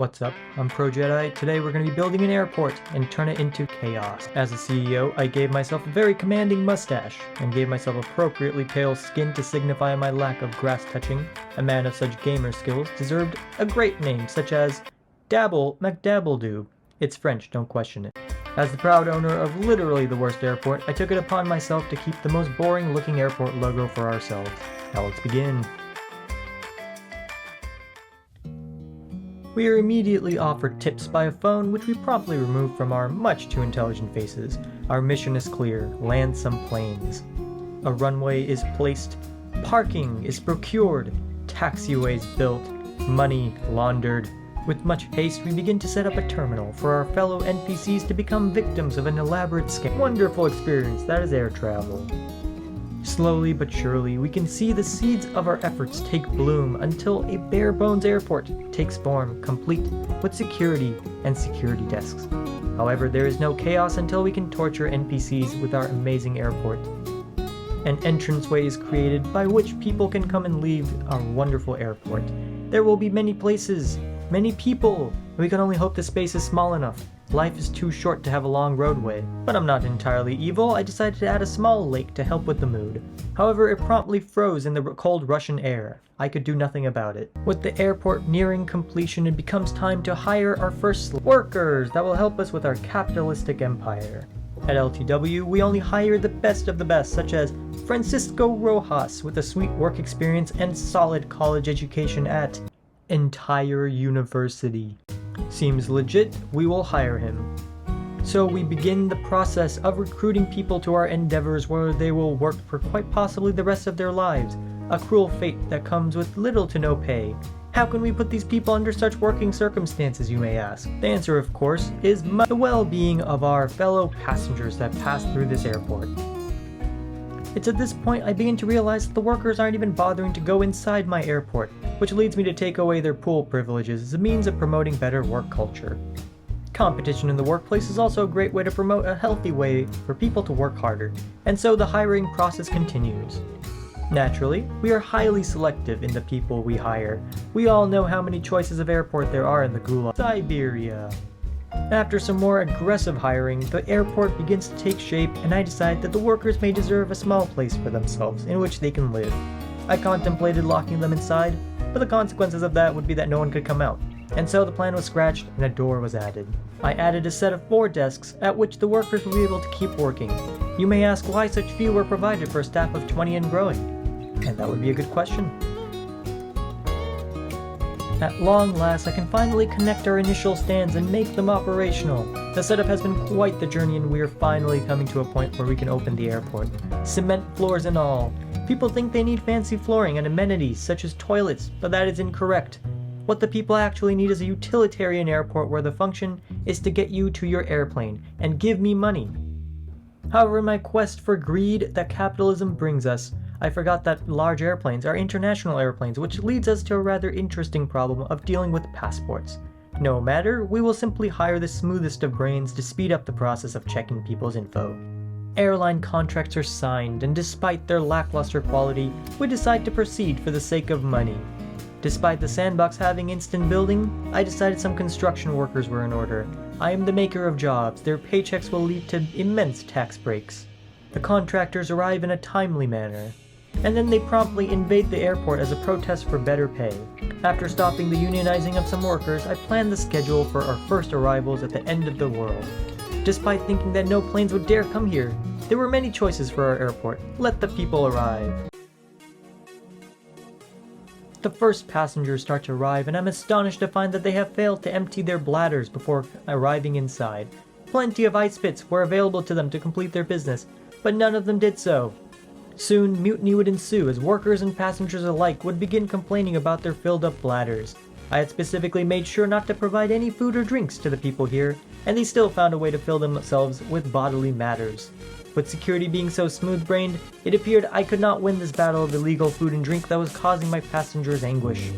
What's up? I'm ProJedi. Today we're going to be building an airport and turn it into chaos. As a CEO, I gave myself a very commanding mustache and gave myself appropriately pale skin to signify my lack of grass touching. A man of such gamer skills deserved a great name such as Dabble McDabbledoo. It's French, don't question it. As the proud owner of literally the worst airport, I took it upon myself to keep the most boring looking airport logo for ourselves. Now let's begin. We are immediately offered tips by a phone, which we promptly remove from our much too intelligent faces. Our mission is clear: land some planes. A runway is placed, parking is procured, taxiways built, money laundered. With much haste, we begin to set up a terminal for our fellow NPCs to become victims of an elaborate scam. Wonderful experience, that is air travel. Slowly but surely, we can see the seeds of our efforts take bloom until a bare-bones airport takes form, complete with security and security desks. However, there is no chaos until we can torture NPCs with our amazing airport. An entranceway is created by which people can come and leave our wonderful airport. There will be many places, many people, and we can only hope the space is small enough. Life is too short to have a long roadway. But I'm not entirely evil. I decided to add a small lake to help with the mood. However, it promptly froze in the cold Russian air. I could do nothing about it. With the airport nearing completion, it becomes time to hire our first workers that will help us with our capitalistic empire. At LTW, we only hire the best of the best, such as Francisco Rojas with a sweet work experience and solid college education at Entire University. Seems legit, we will hire him. So we begin the process of recruiting people to our endeavors where they will work for quite possibly the rest of their lives. A cruel fate that comes with little to no pay. How can we put these people under such working circumstances, you may ask? The answer, of course, is the well-being of our fellow passengers that pass through this airport. It's at this point I begin to realize that the workers aren't even bothering to go inside my airport, which leads me to take away their pool privileges as a means of promoting better work culture. Competition in the workplace is also a great way to promote a healthy way for people to work harder, and so the hiring process continues. Naturally, we are highly selective in the people we hire. We all know how many choices of airport there are in the Gulag. Siberia. After some more aggressive hiring, the airport begins to take shape, and I decide that the workers may deserve a small place for themselves in which they can live. I contemplated locking them inside, but the consequences of that would be that no one could come out, and so the plan was scratched and a door was added. I added a set of 4 desks at which the workers will be able to keep working. You may ask why such few were provided for a staff of 20 and growing, and that would be a good question. At long last, I can finally connect our initial stands and make them operational. The setup has been quite the journey, and we are finally coming to a point where we can open the airport. Cement floors and all. People think they need fancy flooring and amenities such as toilets, but that is incorrect. What the people actually need is a utilitarian airport where the function is to get you to your airplane and give me money. However, in my quest for greed that capitalism brings us, I forgot that large airplanes are international airplanes, which leads us to a rather interesting problem of dealing with passports. No matter, we will simply hire the smoothest of brains to speed up the process of checking people's info. Airline contracts are signed, and despite their lackluster quality, we decide to proceed for the sake of money. Despite the sandbox having instant building, I decided some construction workers were in order. I am the maker of jobs. Their paychecks will lead to immense tax breaks. The contractors arrive in a timely manner, and then they promptly invade the airport as a protest for better pay. After stopping the unionizing of some workers, I planned the schedule for our first arrivals at the end of the world. Despite thinking that no planes would dare come here, there were many choices for our airport. Let the people arrive. The first passengers start to arrive, and I'm astonished to find that they have failed to empty their bladders before arriving inside. Plenty of ice pits were available to them to complete their business, but none of them did so. Soon, mutiny would ensue as workers and passengers alike would begin complaining about their filled-up bladders. I had specifically made sure not to provide any food or drinks to the people here, and they still found a way to fill themselves with bodily matters. With security being so smooth-brained, it appeared I could not win this battle of illegal food and drink that was causing my passengers anguish.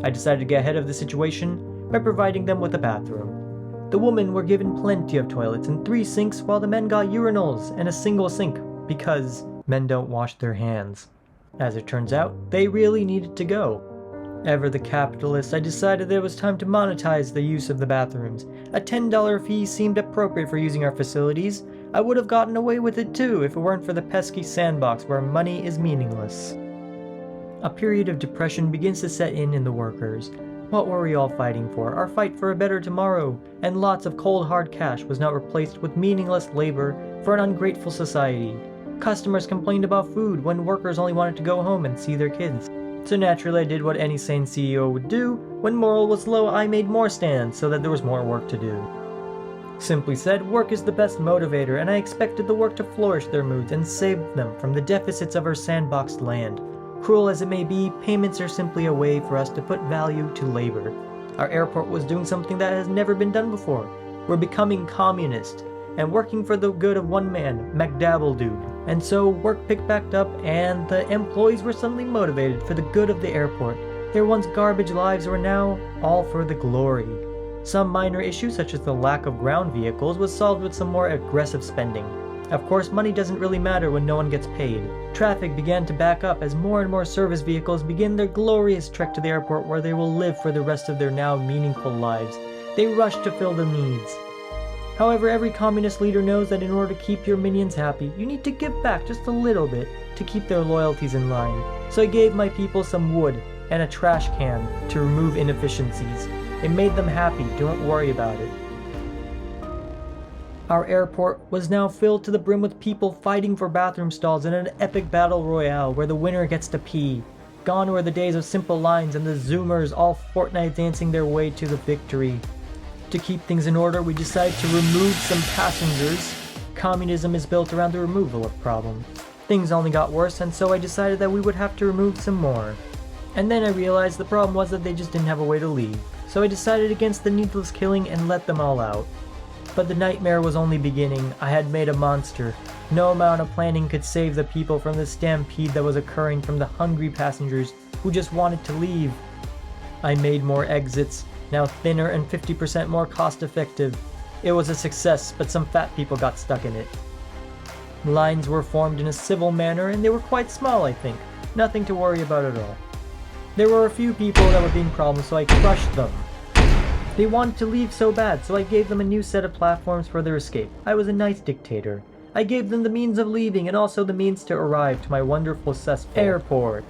I decided to get ahead of the situation by providing them with a bathroom. The women were given plenty of toilets and 3 sinks, while the men got urinals and a single sink, because men don't wash their hands. As it turns out, they really needed to go. Ever the capitalist, I decided that it was time to monetize the use of the bathrooms. A $10 fee seemed appropriate for using our facilities. I would have gotten away with it too if it weren't for the pesky sandbox where money is meaningless. A period of depression begins to set in the workers. What were we all fighting for? Our fight for a better tomorrow, and lots of cold hard cash was now replaced with meaningless labor for an ungrateful society. Customers complained about food when workers only wanted to go home and see their kids. So naturally I did what any sane CEO would do. When morale was low, I made more stands so that there was more work to do. Simply said, work is the best motivator, and I expected the work to flourish their moods and save them from the deficits of our sandboxed land. Cruel as it may be, payments are simply a way for us to put value to labor. Our airport was doing something that has never been done before. We're becoming communist, and working for the good of one man, McDabble Dude. And so work picked back up, and the employees were suddenly motivated for the good of the airport. Their once garbage lives were now all for the glory. Some minor issues, such as the lack of ground vehicles, was solved with some more aggressive spending. Of course, money doesn't really matter when no one gets paid. Traffic began to back up as more and more service vehicles begin their glorious trek to the airport where they will live for the rest of their now meaningful lives. They rush to fill the needs. However, every communist leader knows that in order to keep your minions happy, you need to give back just a little bit to keep their loyalties in line. So I gave my people some wood and a trash can to remove inefficiencies. It made them happy, don't worry about it. Our airport was now filled to the brim with people fighting for bathroom stalls in an epic battle royale where the winner gets to pee. Gone were the days of simple lines and the Zoomers all Fortnite dancing their way to the victory. To keep things in order, we decided to remove some passengers. Communism is built around the removal of problems. Things only got worse, and so I decided that we would have to remove some more. And then I realized the problem was that they just didn't have a way to leave. So I decided against the needless killing and let them all out. But the nightmare was only beginning. I had made a monster. No amount of planning could save the people from the stampede that was occurring from the hungry passengers who just wanted to leave. I made more exits, now thinner and 50% more cost-effective. It was a success, but some fat people got stuck in it. Lines were formed in a civil manner, and they were quite small, I think. Nothing to worry about at all. There were a few people that were being problems, so I crushed them. They wanted to leave so bad, so I gave them a new set of platforms for their escape. I was a nice dictator. I gave them the means of leaving and also the means to arrive to my wonderful cesspool airport.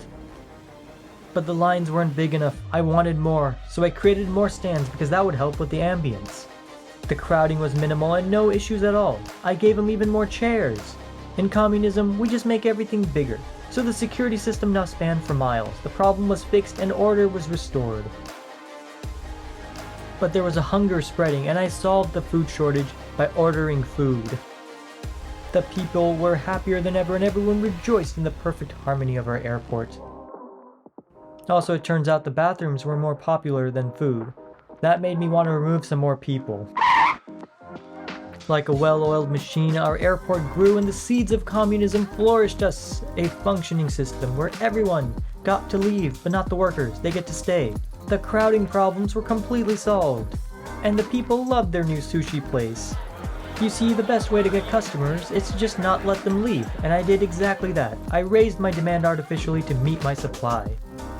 But the lines weren't big enough. I wanted more, so I created more stands because that would help with the ambience. The crowding was minimal and no issues at all. I gave them even more chairs. In communism, we just make everything bigger, so the security system now spanned for miles. The problem was fixed and order was restored. But there was a hunger spreading, and I solved the food shortage by ordering food. The people were happier than ever, and everyone rejoiced in the perfect harmony of our airport. Also, it turns out the bathrooms were more popular than food. That made me want to remove some more people. Like a well-oiled machine, our airport grew and the seeds of communism flourished us. A functioning system where everyone got to leave, but not the workers. They get to stay. The crowding problems were completely solved. And the people loved their new sushi place. You see, the best way to get customers is to just not let them leave, and I did exactly that. I raised my demand artificially to meet my supply.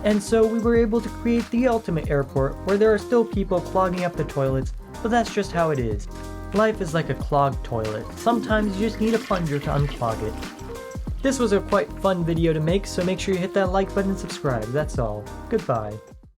And so we were able to create the ultimate airport where there are still people clogging up the toilets, but that's just how it is. Life is like a clogged toilet. Sometimes you just need a plunger to unclog it. This was a quite fun video to make, so make sure you hit that like button and subscribe. That's all. Goodbye.